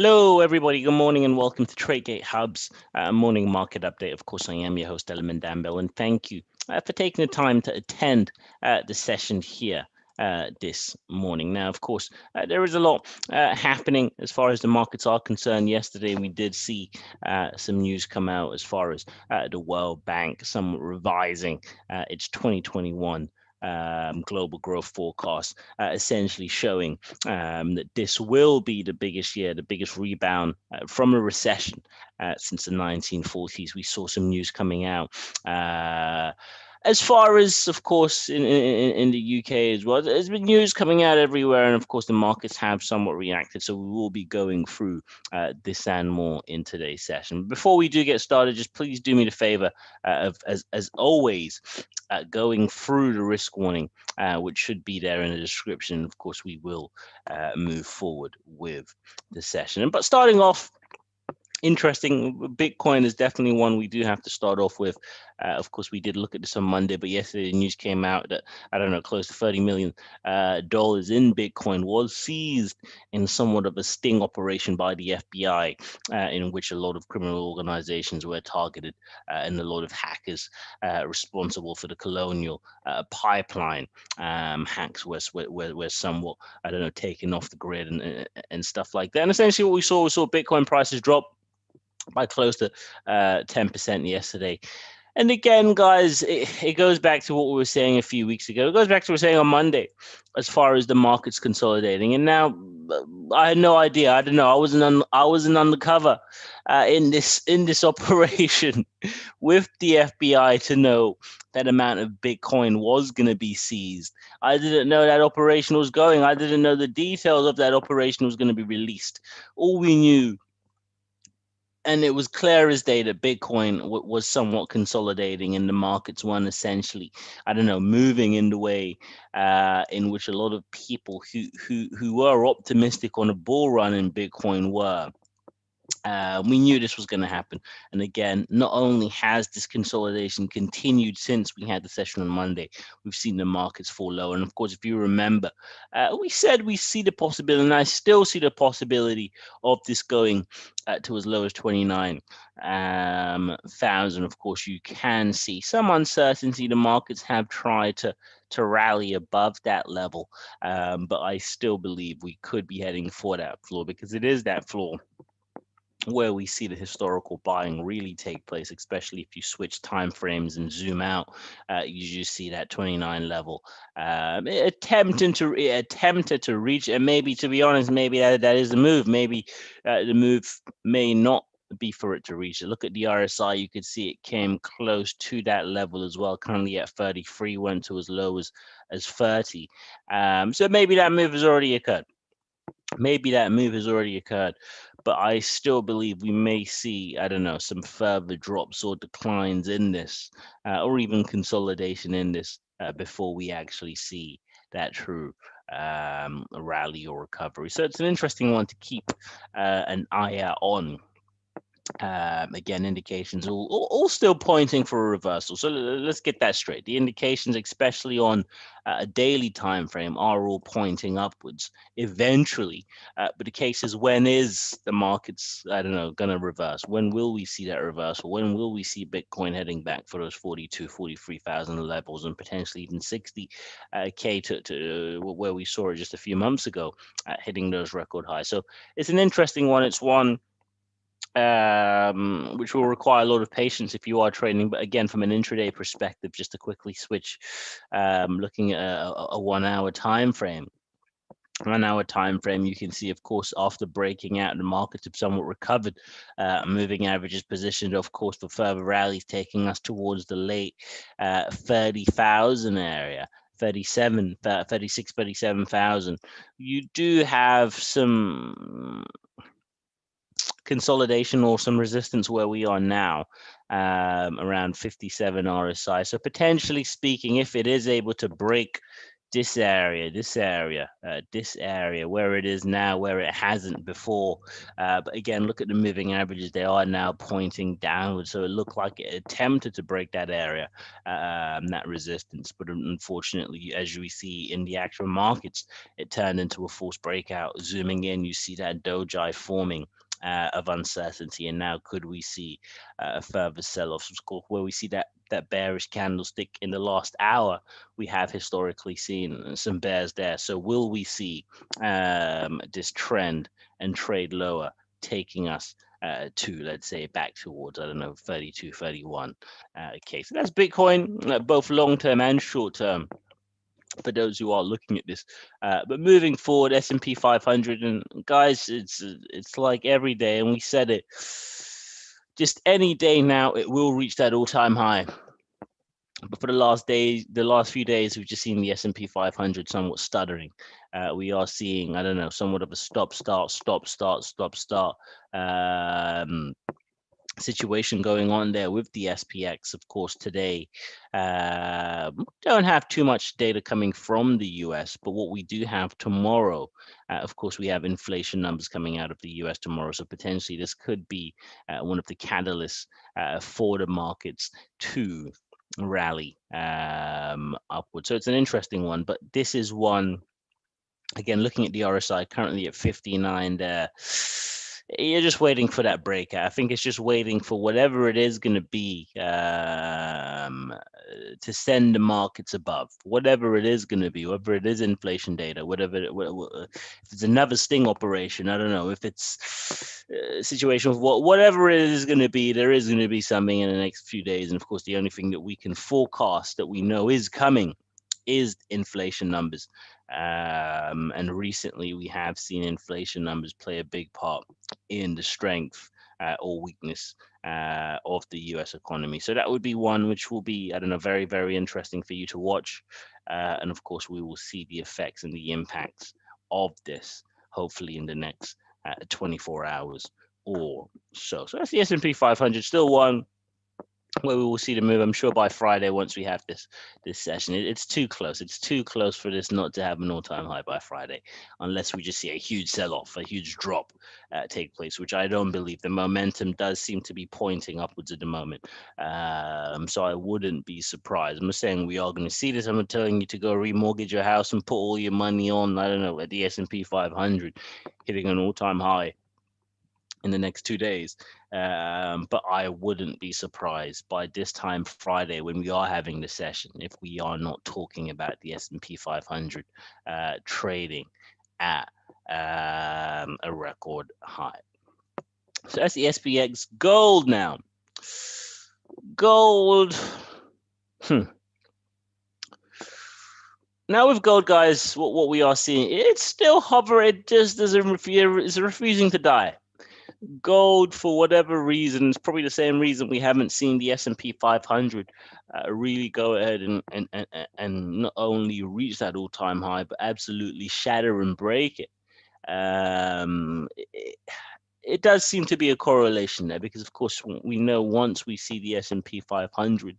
Hello, everybody. Good morning and welcome to TradeGate Hub's morning market update. Of course, I am your host, Eliman Dambell, and thank you for taking the time to attend the session here this morning. Now, of course, there is a lot happening as far as the markets are concerned. Yesterday, we did see some news come out as far as the World Bank somewhat revising its 2021 global growth forecast, essentially showing that this will be the biggest year, the biggest rebound from a recession since the 1940s. We saw some news coming out. As far as, of course, in the UK as well, there's been news coming out everywhere, and of course, the markets have somewhat reacted. So we will be going through this and more in today's session. Before we do get started, just please do me the favor of, as always, going through the risk warning, which should be there in the description. Of course, we will move forward with the session. But starting off, interesting. Bitcoin is definitely one we do have to start off with. Of course, we did look at this on Monday, but yesterday the news came out that, I don't know, close to $30 million in Bitcoin was seized in somewhat of a sting operation by the FBI, in which a lot of criminal organizations were targeted and a lot of hackers responsible for the colonial pipeline hacks were somewhat, I don't know, taken off the grid and stuff like that. And essentially what we saw Bitcoin prices drop by close to 10% yesterday. And again, guys, it goes back to what we were saying a few weeks ago. It goes back to what we were saying on Monday as far as the market's consolidating. And now I had no idea. I don't know. I wasn't undercover in this operation with the FBI to know that amount of Bitcoin was going to be seized. I didn't know that operation was going. I didn't know the details of that operation was going to be released. All we knew, and it was clear as day, that Bitcoin was somewhat consolidating, and the markets weren't essentially, I don't know, moving in the way in which a lot of people who were optimistic on a bull run in Bitcoin were. We knew this was going to happen. And again, not only has this consolidation continued since we had the session on Monday, we've seen the markets fall low. And of course, if you remember, we said we see the possibility, and I still see the possibility of this going to as low as 29,000. Of course, you can see some uncertainty. The markets have tried to rally above that level, but I still believe we could be heading for that floor, because it is that floor where we see the historical buying really take place, especially if you switch time frames and zoom out. You just see that 29 level attempted to reach, and maybe, to be honest, maybe that is the move. Maybe the move may not be for it to reach it. Look at the RSI, you could see it came close to that level as well. Currently at 33, went to as low as 30. So maybe that move has already occurred. But I still believe we may see, I don't know, some further drops or declines in this, or even consolidation in this, before we actually see that true rally or recovery. So it's an interesting one to keep an eye out on. Again, indications all still pointing for a reversal. So let's get that straight. The indications, especially on a daily time frame, are all pointing upwards eventually. But the case is, when is the markets, I don't know, going to reverse? When will we see that reversal? When will we see Bitcoin heading back for those 43,000 levels, and potentially even 60K to where we saw it just a few months ago, hitting those record highs? So it's an interesting one. It's one which will require a lot of patience if you are trading. But again, from an intraday perspective, just to quickly switch, looking at a 1 hour time frame. 1 hour time frame, you can see, of course, after breaking out, the markets have somewhat recovered. Moving averages positioned, of course, for further rallies, taking us towards the late 30,000 area. 37,000. You do have some consolidation or some resistance where we are now, around 57 RSI. So potentially speaking, if it is able to break this area, where it is now, where it hasn't before. But again, look at the moving averages; they are now pointing downwards. So it looked like it attempted to break that area, that resistance, but unfortunately, as we see in the actual markets, it turned into a false breakout. Zooming in, you see that doji forming. Of uncertainty, and now could we see a further sell-off? Where we see that bearish candlestick in the last hour, we have historically seen some bears there. So will we see this trend and trade lower, taking us to, let's say, back towards, I don't know, 32, 31? Okay, so that's Bitcoin, both long-term and short-term, for those who are looking at this. But moving forward, S&P 500, and guys, it's like every day, and we said it, just any day now, it will reach that all-time high. But for the last few days, we've just seen the S&P 500 somewhat stuttering. We are seeing, I don't know, somewhat of a stop, start situation going on there with the SPX. Of course, today, don't have too much data coming from the US, but what we do have tomorrow, of course, we have inflation numbers coming out of the US tomorrow. So potentially this could be one of the catalysts for the markets to rally upwards. So it's an interesting one, but this is one, again, looking at the RSI currently at 59 there. You're just waiting for that breakout. I think it's just waiting for whatever it is going to be to send the markets above, whatever it is going to be, whether it is inflation data, if it's another sting operation, I don't know, if it's a situation of whatever it is going to be, there is going to be something in the next few days. And of course, the only thing that we can forecast that we know is coming is inflation numbers. And recently we have seen inflation numbers play a big part in the strength or weakness of the US economy. So that would be one which will be, I don't know, very, very interesting for you to watch. And of course, we will see the effects and the impacts of this, hopefully in the next 24 hours or so. So that's the S&P 500, still one where we will see the move. I'm sure by Friday, once we have this session, it's too close. It's too close for this not to have an all-time high by Friday, unless we just see a huge sell-off, a huge drop take place, which I don't believe. The momentum does seem to be pointing upwards at the moment, so I wouldn't be surprised. I'm not saying we are going to see this. I'm not telling you to go remortgage your house and put all your money on, I don't know, at the S&P 500 hitting an all-time high in the next 2 days. But I wouldn't be surprised by this time Friday, when we are having the session, if we are not talking about the S&P 500 trading at a record high. So that's the SPX. Gold now. Gold. Now with gold, guys, what we are seeing, it's still hovering. It just is refusing to die. Gold, for whatever reason, it's probably the same reason we haven't seen the S&P 500 really go ahead and not only reach that all-time high, but absolutely shatter and break it. It does seem to be a correlation there, because of course we know once we see the S&P 500,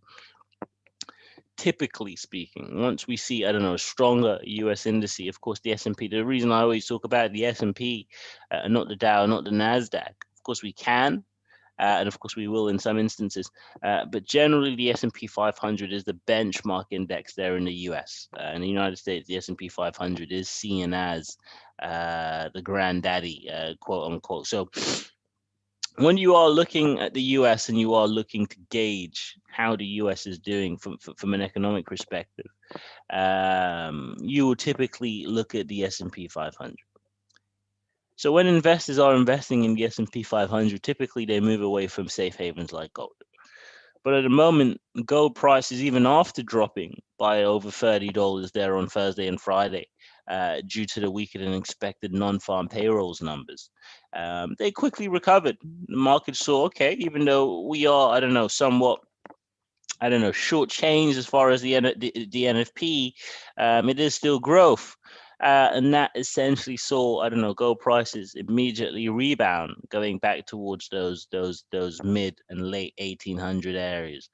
typically speaking, once we see, I don't know, a stronger US indice, of course, the S&P, the reason I always talk about the S&P, not the Dow, not the NASDAQ, of course we can, and of course we will in some instances, but generally the S&P 500 is the benchmark index there in the US. In the United States, the S&P 500 is seen as the granddaddy, quote unquote. So when you are looking at the US and you are looking to gauge how the US is doing from an economic perspective, you will typically look at the S&P 500. So when investors are investing in the S&P 500, typically they move away from safe havens like gold. But at the moment, gold prices, even after dropping by over $30 there on Thursday and Friday, due to the weaker than expected non-farm payrolls numbers, they quickly recovered. The market saw, okay, even though we are, I don't know, somewhat, I don't know, shortchanged as far as the NFP, it is still growth. And that essentially saw, I don't know, gold prices immediately rebound, going back towards those mid and late 1800 areas.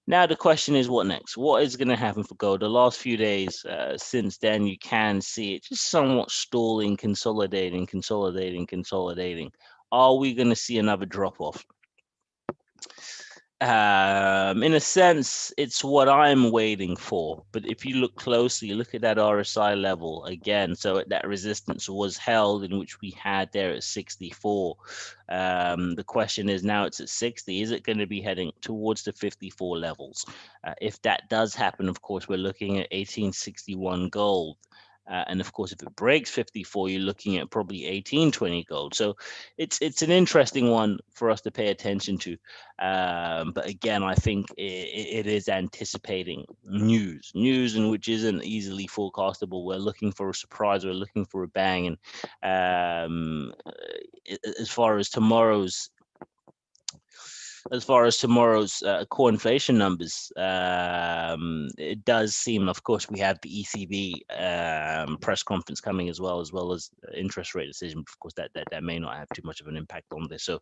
Now the question is, what next? What is going to happen for gold? The last few days since then, you can see it just somewhat stalling, consolidating. Are we going to see another drop off? In a sense, it's what I'm waiting for. But if you look closely, look at that RSI level again. So that resistance was held, in which we had there at 64. The question is, now it's at 60. Is it going to be heading towards the 54 levels? If that does happen, of course, we're looking at 1861 gold. And of course, if it breaks 54, you're looking at probably 1820 gold. So it's an interesting one for us to pay attention to. But again, I think it is anticipating news in which isn't easily forecastable. We're looking for a surprise. We're looking for a bang. And as far as tomorrow's core inflation numbers, it does seem, of course, we have the ECB press conference coming as well as interest rate decision. Of course, that may not have too much of an impact on this. So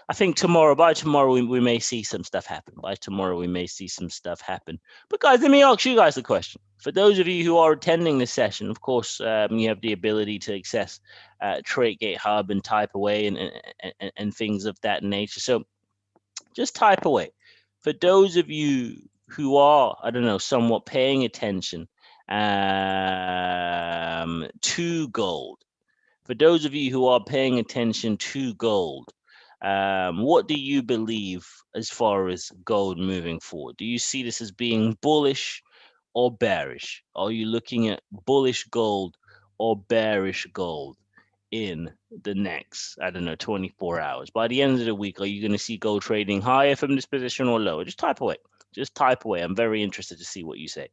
I think by tomorrow, we may see some stuff happen. But guys, let me ask you guys the question. For those of you who are attending this session, of course, you have the ability to access TradeGate Hub and type away and things of that nature. So just type away. For those of you who are, I don't know, somewhat paying attention to gold, for those of you who are paying attention to gold, what do you believe as far as gold moving forward? Do you see this as being bullish or bearish? Are you looking at bullish gold or bearish gold in the next, I don't know, 24 hours? By the end of the week, are you going to see gold trading higher from this position or lower? Just type away. I'm very interested to see what you say.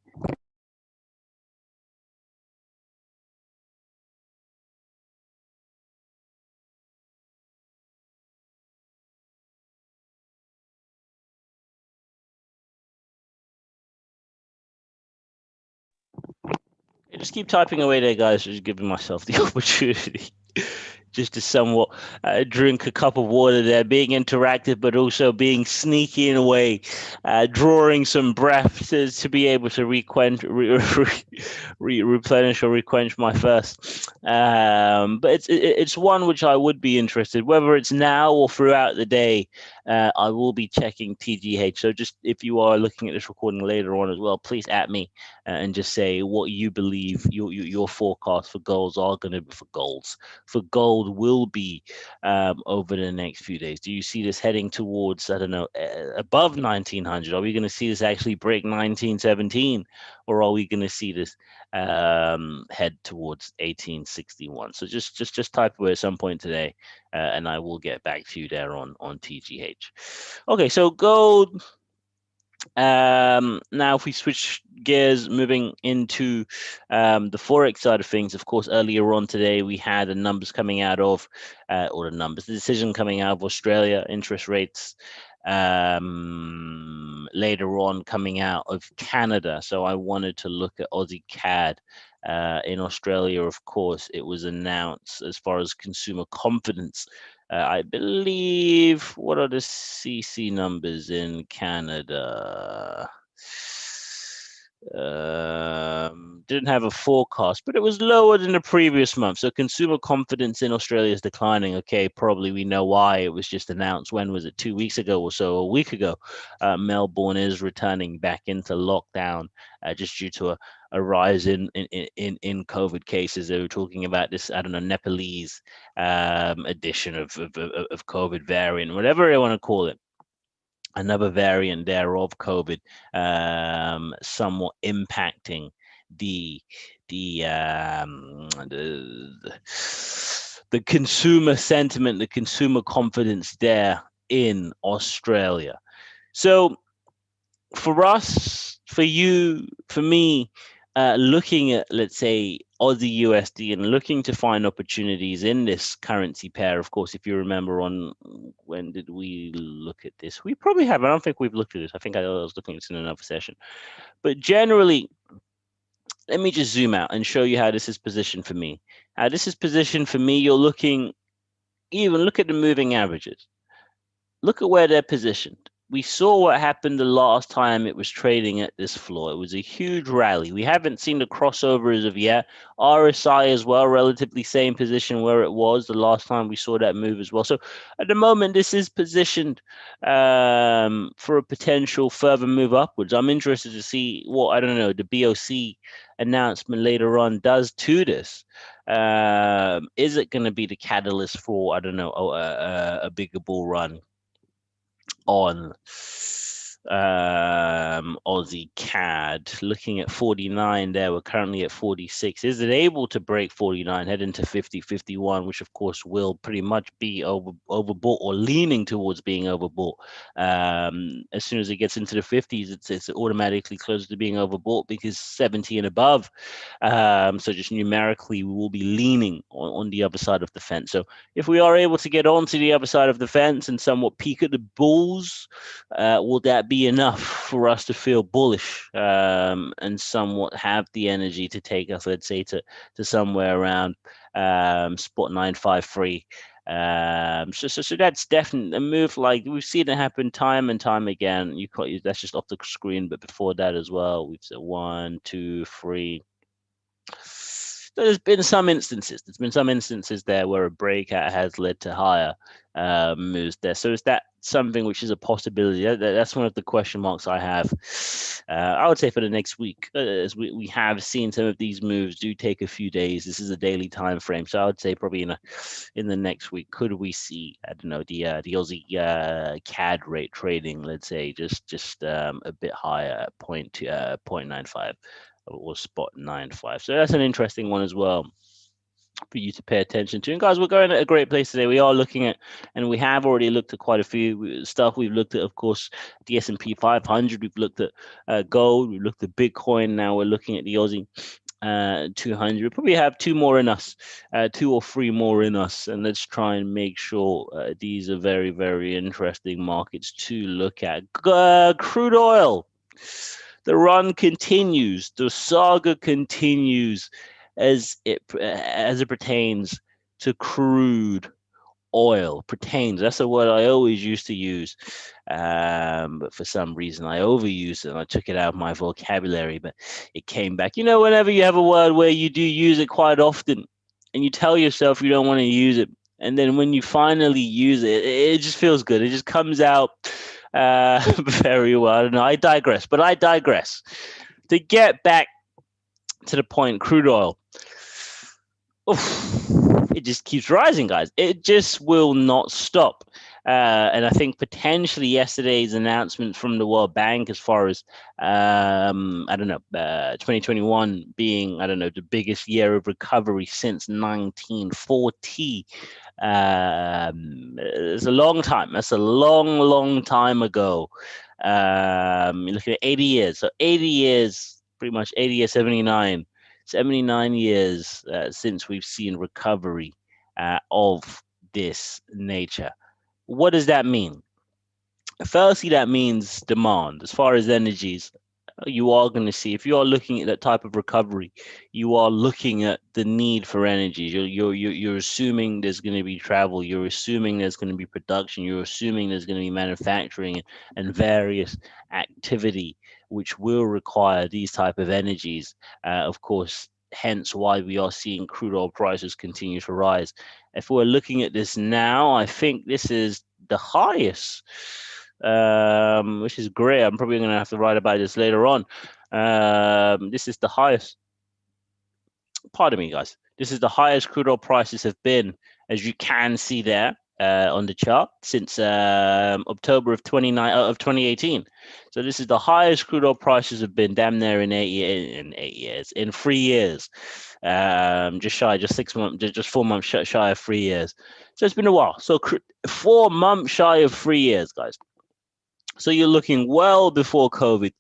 Just keep typing away there, guys. Just giving myself the opportunity just to somewhat drink a cup of water there, being interactive, but also being sneaky in a way, drawing some breath to be able to replenish or requench my thirst. But it's one which I would be interested, whether it's now or throughout the day. I will be checking TGH. So just if you are looking at this recording later on as well, please at me and just say what you believe your forecast for golds are going to be for gold will be over the next few days. Do you see this heading towards, I don't know, above 1900? Are we going to see this actually break 1917, or are we going to see this head towards 1861? So just type away at some point today, and I will get back to you there on TGH. Okay, so gold. Now if we switch gears, moving into the forex side of things, of course, earlier on today we had the numbers coming out of the decision coming out of Australia, interest rates, later on coming out of Canada. So I wanted to look at Aussie CAD. In Australia, of course, it was announced as far as consumer confidence. I believe, what are the CC numbers in Canada? Didn't have a forecast, but it was lower than the previous month. So consumer confidence in Australia is declining. Okay, probably we know why. It was just announced. When was it? 2 weeks ago or so, a week ago. Melbourne is returning back into lockdown just due to a rise in COVID cases. They were talking about this, I don't know, Nepalese edition of COVID variant, whatever they want to call it. Another variant there of COVID, somewhat impacting the consumer sentiment, the consumer confidence there in Australia. So for us, for you, for me, looking at, let's say, Aussie USD and looking to find opportunities in this currency pair. Of course, if you remember, on when did we look at this? We probably have. I don't think we've looked at this. I think I was looking at this in another session. But generally, let me just zoom out and show you how this is positioned for me. How this is positioned for me, you're looking, even look at the moving averages. Look at where they're positioned. we saw what happened the last time it was trading at this floor. It was a huge rally. We haven't seen the crossover as of yet. RSI as well, relatively same position where it was the last time we saw that move as well. So at the moment, this is positioned for a potential further move upwards. I'm interested to see what, I don't know, the BOC announcement later on does to this. Is it going to be the catalyst for, I don't know, a bigger bull run on Aussie CAD? Looking at 49 there, we're currently at 46. Is it able to break 49, head into 50, 51, which of course will pretty much be overbought or leaning towards being overbought. As soon as it gets into the 50s, it's automatically closer to being overbought because 70 and above. So just numerically, we will be leaning on the other side of the fence. So if we are able to get onto the other side of the fence and somewhat peek at the bulls, will that be enough for us to feel bullish and somewhat have the energy to take us, let's say, to somewhere around spot 953? So that's definitely a move. Like we've seen it happen time and time again. That's just off the screen, but before that as well, we've said 1, 2, 3. There's been some instances there where a breakout has led to higher moves there. So is that something which is a possibility? That's one of the question marks I have. I would say for the next week, as we have seen some of these moves do take a few days. This is a daily time frame, so I would say probably in the next week, could we see, I don't know, the Aussie CAD rate trading, let's say, just a bit higher at 0.95. Or spot 95. So that's an interesting one as well for you to pay attention to. And guys, we're going at a great place today. We are looking at, and we have already looked at quite a few stuff. We've looked at, of course, the S&P 500. We've looked at gold. We've looked at Bitcoin. Now we're looking at the Aussie 200. We probably have 2 more in us, 2 or 3 more in us, and let's try and make sure these are very, very interesting markets to look at. Crude oil. The run continues. The saga continues as it pertains to crude oil. Pertains. That's a word I always used to use, but for some reason I overused it and I took it out of my vocabulary. But it came back. You know, whenever you have a word where you do use it quite often, and you tell yourself you don't want to use it, and then when you finally use it, it just feels good. It just comes out very well. I don't know. I digress. To get back to the point, crude oil. Oof, it just keeps rising, guys. It just will not stop. And I think potentially yesterday's announcement from the World Bank, as far as 2021 being, the biggest year of recovery since 1940. It's a long time. That's a long time ago. You're looking at 80 years. So 80 years, pretty much 80 years, 79 years since we've seen recovery of this nature. What does that mean? Firstly, that means demand. As far as energies, you are going to see, if you are looking at that type of recovery, you are looking at the need for energy. You're assuming there's going to be travel. You're assuming there's going to be production. You're assuming there's going to be manufacturing and various activity which will require these type of energies. Of course, hence why we are seeing crude oil prices continue to rise. If we're looking at this now, I think this is the highest, which is great. I'm probably going to have to write about this later on. This is the highest. Pardon me, guys. This is the highest crude oil prices have been, as you can see there on the chart, since October of 2018. So this is the highest crude oil prices have been damn near in 3 years. Just 6 months, just 4 months shy of 3 years. So it's been a while. So 4 months shy of 3 years, guys. So you're looking well before COVID,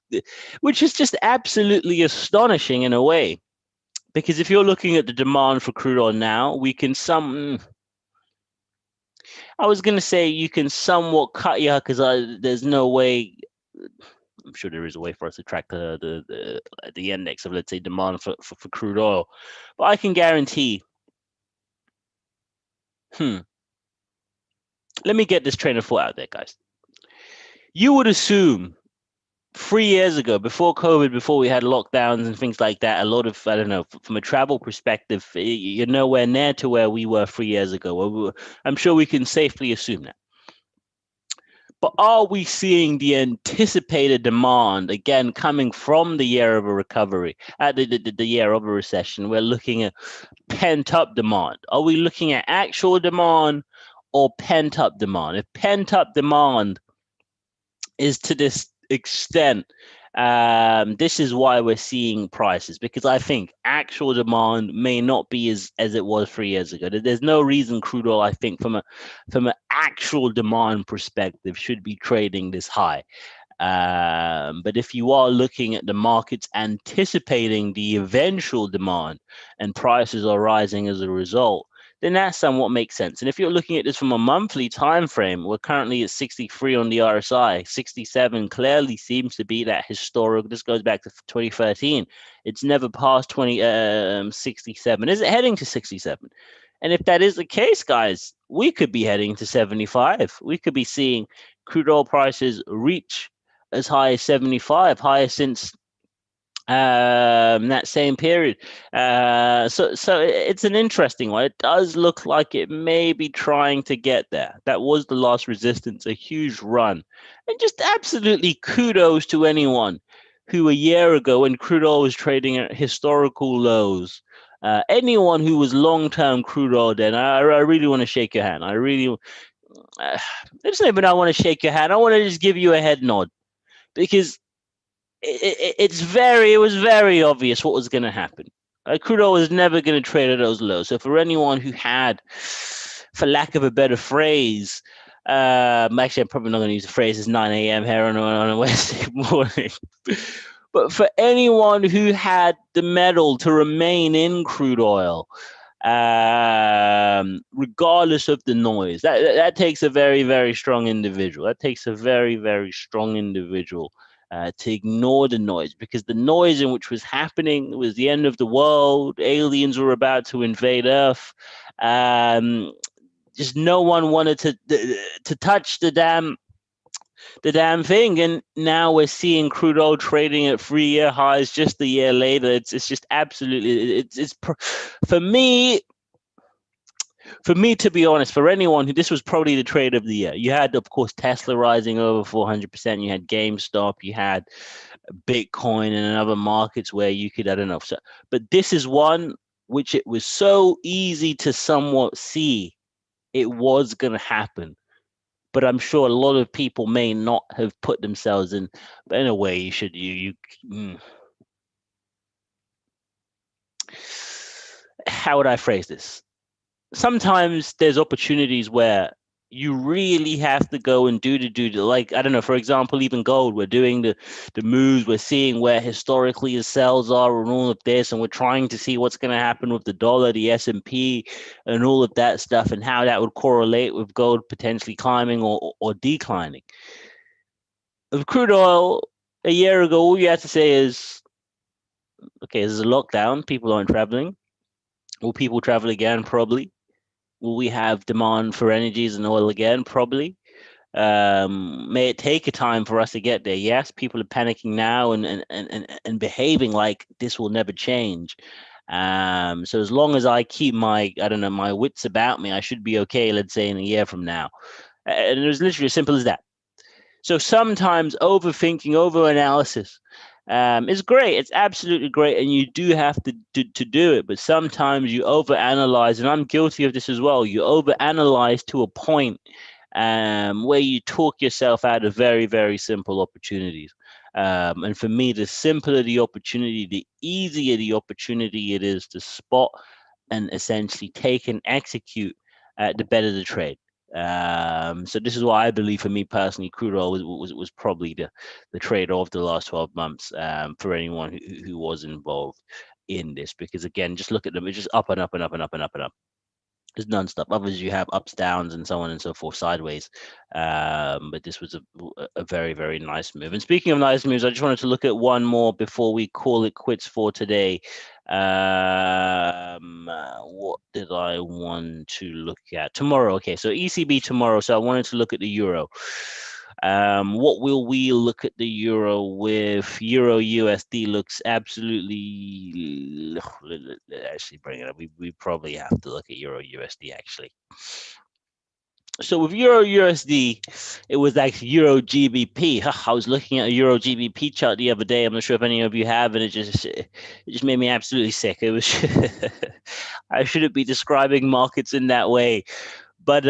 which is just absolutely astonishing in a way. Because if you're looking at the demand for crude oil now, I was going to say you can somewhat cut, because there's no way. I'm sure there is a way for us to track the index of, let's say, demand for crude oil. But I can guarantee, let me get this train of thought out there, guys. you would assume 3 years ago, before COVID, before we had lockdowns and things like that, a lot of, I don't know, from a travel perspective, you're nowhere near to where we were 3 years ago. I'm sure we can safely assume that. But are we seeing the anticipated demand again coming from the year of a recovery, the year of a recession? We're looking at pent up demand. Are we looking at actual demand or pent up demand? If pent up demand is to this extent, this is why we're seeing prices, because I think actual demand may not be as it was 3 years ago. There's no reason crude oil, I think, from an actual demand perspective, should be trading this high. But if you are looking at the markets anticipating the eventual demand and prices are rising as a result, then that somewhat makes sense. And if you're looking at this from a monthly time frame, we're currently at 63 on the RSI. 67 clearly seems to be that historic. This goes back to 2013. It's never passed 67. Is it heading to 67? And if that is the case, guys, we could be heading to 75. We could be seeing crude oil prices reach as high as 75, higher since that same period. So it's an interesting one. It does look like it may be trying to get there. That was the last resistance, a huge run. And just absolutely kudos to anyone who a year ago, when crude oil was trading at historical lows, anyone who was long-term crude oil then, I really want to shake your hand. It's not even I want to shake your hand. I want to just give you a head nod, because it was very obvious what was going to happen. Crude oil was never going to trade at those lows. So for anyone who had, for lack of a better phrase, actually I'm probably not going to use the phrase, it's 9 a.m. here on a Wednesday morning. But for anyone who had the mettle to remain in crude oil, regardless of the noise, that takes a very, very strong individual. That takes a very, very strong individual to ignore the noise, because the noise in which was happening was the end of the world. Aliens were about to invade Earth. Just no one wanted to touch the damn thing. And now we're seeing crude oil trading at 3-year highs just a year later. It's just absolutely, it's for me, to be honest, for anyone who, this was probably the trade of the year. You had, of course, Tesla rising over 400%. You had GameStop. You had Bitcoin and other markets where you could, I don't know. So, but this is one which it was so easy to somewhat see it was going to happen. But I'm sure a lot of people may not have put themselves in. But in a way, you should. How would I phrase this? Sometimes there's opportunities where you really have to go and do like, I don't know, for example, even gold, we're doing the moves, we're seeing where historically the sells are and all of this, and we're trying to see what's going to happen with the dollar, the S&P, and all of that stuff, and how that would correlate with gold potentially climbing or declining. With crude oil, a year ago, all you have to say is, okay, there's a lockdown, people aren't traveling. Will people travel again? Probably. Will we have demand for energies and oil again? Probably. May it take a time for us to get there? Yes, people are panicking now and behaving like this will never change. So as long as I keep my wits about me, I should be okay, let's say in a year from now. And it was literally as simple as that. So sometimes overthinking, overanalysis is great. It's absolutely great, and you do have to do it. But sometimes you overanalyze, and I'm guilty of this as well. You overanalyze to a point where you talk yourself out of very, very simple opportunities. And for me, the simpler the opportunity, the easier the opportunity it is to spot and essentially take and execute, the better the trade. So this is why I believe, for me personally, crude oil was probably the trade of the last 12 months, for anyone who was involved in this, because again, just look at them, it's just up and up and up and up and up and up. It's nonstop. Others you have ups, downs, and so on and so forth, sideways. But this was a very, very nice move. And speaking of nice moves, I just wanted to look at one more before we call it quits for today. What did I want to look at tomorrow? Okay, so ECB tomorrow. So I wanted to look at the euro. What will we look at the euro with? Euro USD looks absolutely. Let's actually bring it up. We probably have to look at Euro USD actually. So with Euro USD, it was actually Euro GBP. I was looking at a Euro GBP chart the other day. I'm not sure if any of you have, and it just made me absolutely sick. It was I shouldn't be describing markets in that way. But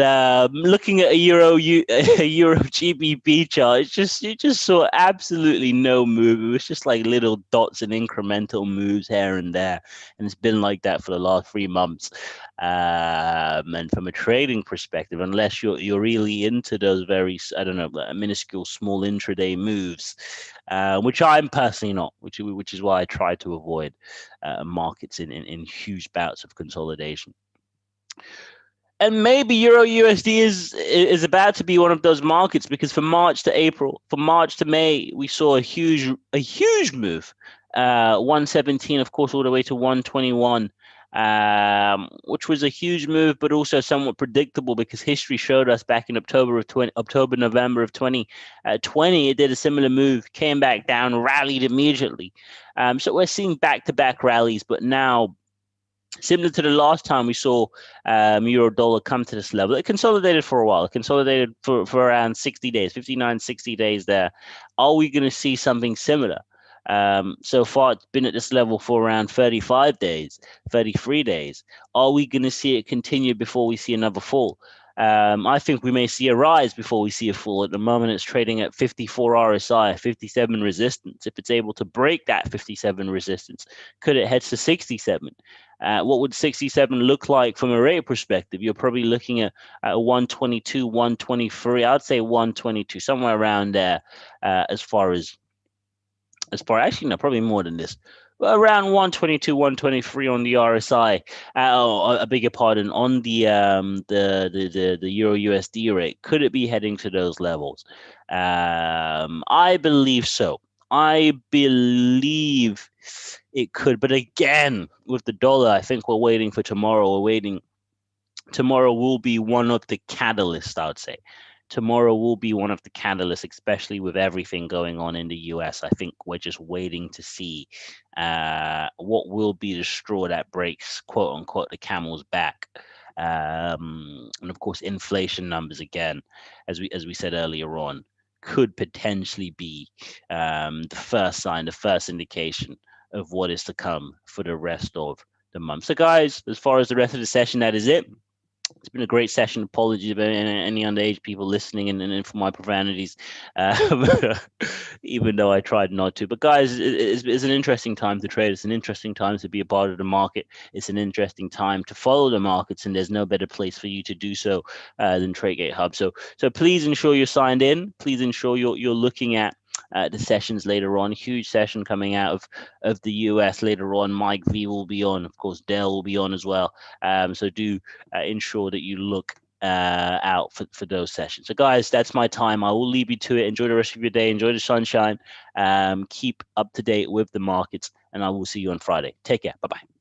looking at a Euro GBP chart, you just saw absolutely no move. It was just like little dots and incremental moves here and there, and it's been like that for the last 3 months. And from a trading perspective, unless you're really into those very, I don't know, minuscule small intraday moves, which I'm personally not, which is why I try to avoid markets in huge bouts of consolidation. And maybe Euro USD is about to be one of those markets, because from March to April, from March to May, we saw a huge move. 117, of course, all the way to 121, which was a huge move, but also somewhat predictable, because history showed us back in November of 2020, it did a similar move, came back down, rallied immediately. So we're seeing back-to-back rallies, but now, similar to the last time we saw euro dollar come to this level, it consolidated for a while. It consolidated for around 60 days, 59, 60 days there. Are we going to see something similar? So far, it's been at this level for around 35 days, 33 days. Are we going to see it continue before we see another fall? I think we may see a rise before we see a fall. At the moment, it's trading at 54 RSI, 57 resistance. If it's able to break that 57 resistance, could it head to 67? What would 67 look like from a rate perspective? You're probably looking at 122, 123. I'd say 122, somewhere around there, actually, no, probably more than this. Around 122, 123 on the RSI. I beg your pardon, on the Euro USD rate. Could it be heading to those levels? I believe so. I believe it could, but again, with the dollar, I think we're waiting for tomorrow. Tomorrow will be one of the catalysts, I would say. Tomorrow will be one of the catalysts, especially with everything going on in the US. I think we're just waiting to see what will be the straw that breaks, quote unquote, the camel's back. And of course, inflation numbers, again, as we said earlier on, could potentially be the first sign, the first indication of what is to come for the rest of the month. So guys, as far as the rest of the session, that is it. It's been a great session. Apologies about any underage people listening and for my profanities, even though I tried not to. But guys, it's an interesting time to trade. It's an interesting time to be a part of the market. It's an interesting time to follow the markets, and there's no better place for you to do so than TradeGate Hub. So please ensure you're signed in. Please ensure you're looking at the sessions later on. Huge session coming out of the US later on. Mike V will be on, of course. Dell will be on as well. So do ensure that you look out for those sessions. So guys, that's my time. I will leave you to it. Enjoy the rest of your day. Enjoy the sunshine. Keep up to date with the markets, and I will see you on Friday. Take care. Bye-bye.